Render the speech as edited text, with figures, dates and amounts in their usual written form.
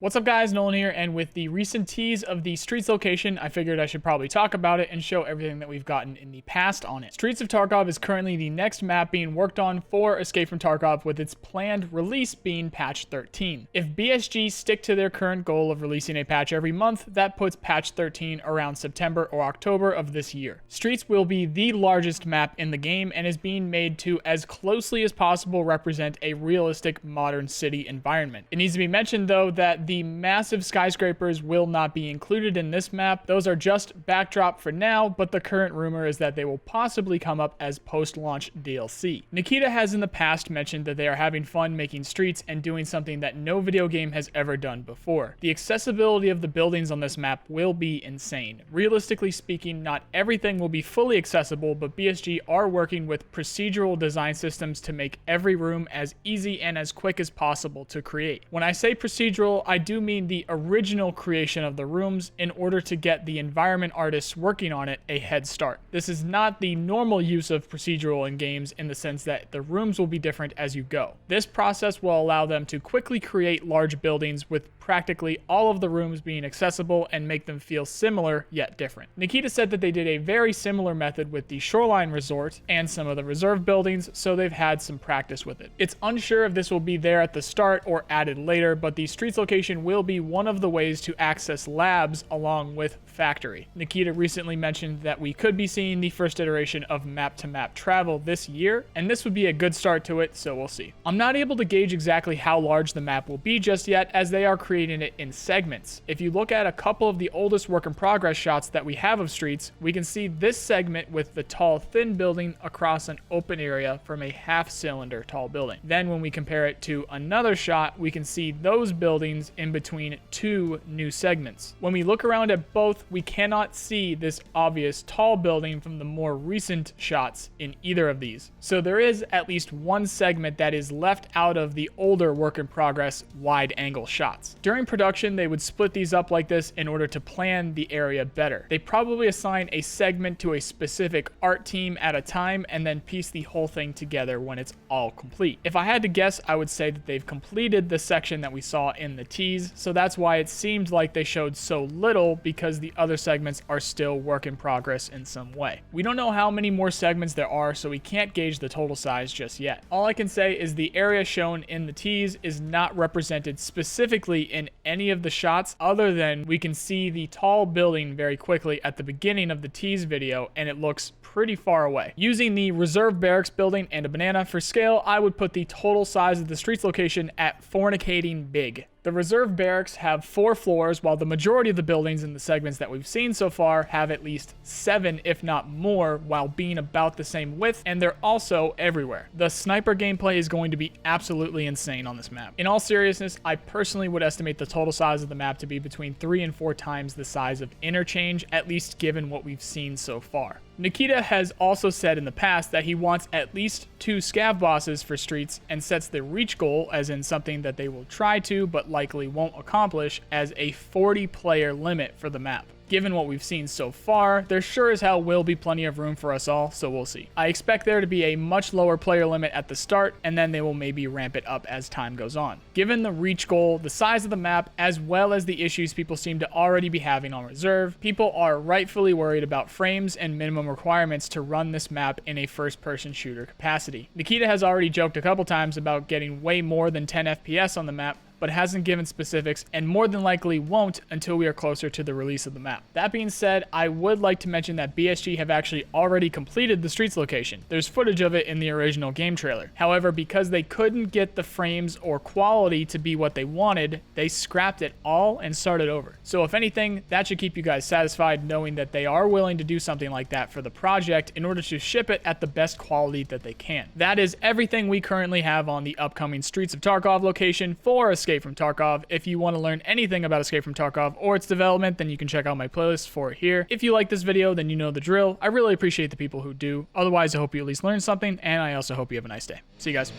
What's up guys, Nolan here, and with the recent tease of the Streets location, I figured I should probably talk about it and show everything that we've gotten in the past on it. Streets of Tarkov is currently the next map being worked on for Escape from Tarkov, with its planned release being patch 13. If BSG stick to their current goal of releasing a patch every month, that puts patch 13 around September or October of this year. Streets will be the largest map in the game and is being made to as closely as possible represent a realistic modern city environment. It needs to be mentioned though that the massive skyscrapers will not be included in this map. Those are just backdrop for now, but the current rumor is that they will possibly come up as post-launch DLC. Nikita has in the past mentioned that they are having fun making streets and doing something that no video game has ever done before. The accessibility of the buildings on this map will be insane. Realistically speaking, not everything will be fully accessible, but BSG are working with procedural design systems to make every room as easy and as quick as possible to create. When I say procedural, I do mean the original creation of the rooms in order to get the environment artists working on it a head start. This is not the normal use of procedural in games in the sense that the rooms will be different as you go. This process will allow them to quickly create large buildings with practically all of the rooms being accessible and make them feel similar yet different. Nikita said that they did a very similar method with the Shoreline Resort and some of the reserve buildings, so they've had some practice with it. It's unsure if this will be there at the start or added later, but the Streets location will be one of the ways to access labs along with Factory. Nikita recently mentioned that we could be seeing the first iteration of map-to-map travel this year, and this would be a good start to it, so we'll see. I'm not able to gauge exactly how large the map will be just yet, as they are creating it in segments. If you look at a couple of the oldest work-in-progress shots that we have of Streets, we can see this segment with the tall, thin building across an open area from a half-cylinder tall building. Then when we compare it to another shot, we can see those buildings in between two new segments. When we look around at both, we cannot see this obvious tall building from the more recent shots in either of these. So there is at least one segment that is left out of the older work-in-progress wide-angle shots. During production, they would split these up like this in order to plan the area better. They probably assign a segment to a specific art team at a time and then piece the whole thing together when it's all complete. If I had to guess, I would say that they've completed the section that we saw in the tease, so that's why it seemed like they showed so little, because the other segments are still work in progress in some way. We don't know how many more segments there are, so we can't gauge the total size just yet. All I can say is the area shown in the tease is not represented specifically in any of the shots, other than we can see the tall building very quickly at the beginning of the tease video, and it looks pretty far away. Using the reserve barracks building and a banana for scale, I would put the total size of the Streets location at fornicating big. The reserve barracks have 4 floors, while the majority of the buildings in the segments that we've seen so far have at least 7, if not more, while being about the same width, and they're also everywhere. The sniper gameplay is going to be absolutely insane on this map. In all seriousness, I personally would estimate the total size of the map to be between 3 and 4 times the size of Interchange, at least given what we've seen so far. Nikita has also said in the past that he wants at least 2 scav bosses for Streets, and sets the reach goal, as in something that they will try to but likely won't accomplish, as a 40-player limit for the map. Given what we've seen so far, there sure as hell will be plenty of room for us all, so we'll see. I expect there to be a much lower player limit at the start, and then they will maybe ramp it up as time goes on. Given the reach goal, the size of the map, as well as the issues people seem to already be having on reserve, people are rightfully worried about frames and minimum requirements to run this map in a first-person shooter capacity. Nikita has already joked a couple times about getting way more than 10 FPS on the map, but hasn't given specifics, and more than likely won't until we are closer to the release of the map. That being said, I would like to mention that BSG have actually already completed the Streets location. There's footage of it in the original game trailer. However, because they couldn't get the frames or quality to be what they wanted, they scrapped it all and started over. So if anything, that should keep you guys satisfied, knowing that they are willing to do something like that for the project in order to ship it at the best quality that they can. That is everything we currently have on the upcoming Streets of Tarkov location for Escape from Tarkov. If you want to learn anything about Escape from Tarkov or its development, then you can check out my playlist for it here. If you like this video, then you know the drill. I really appreciate the people who do. Otherwise, I hope you at least learned something, and I also hope you have a nice day. See you guys.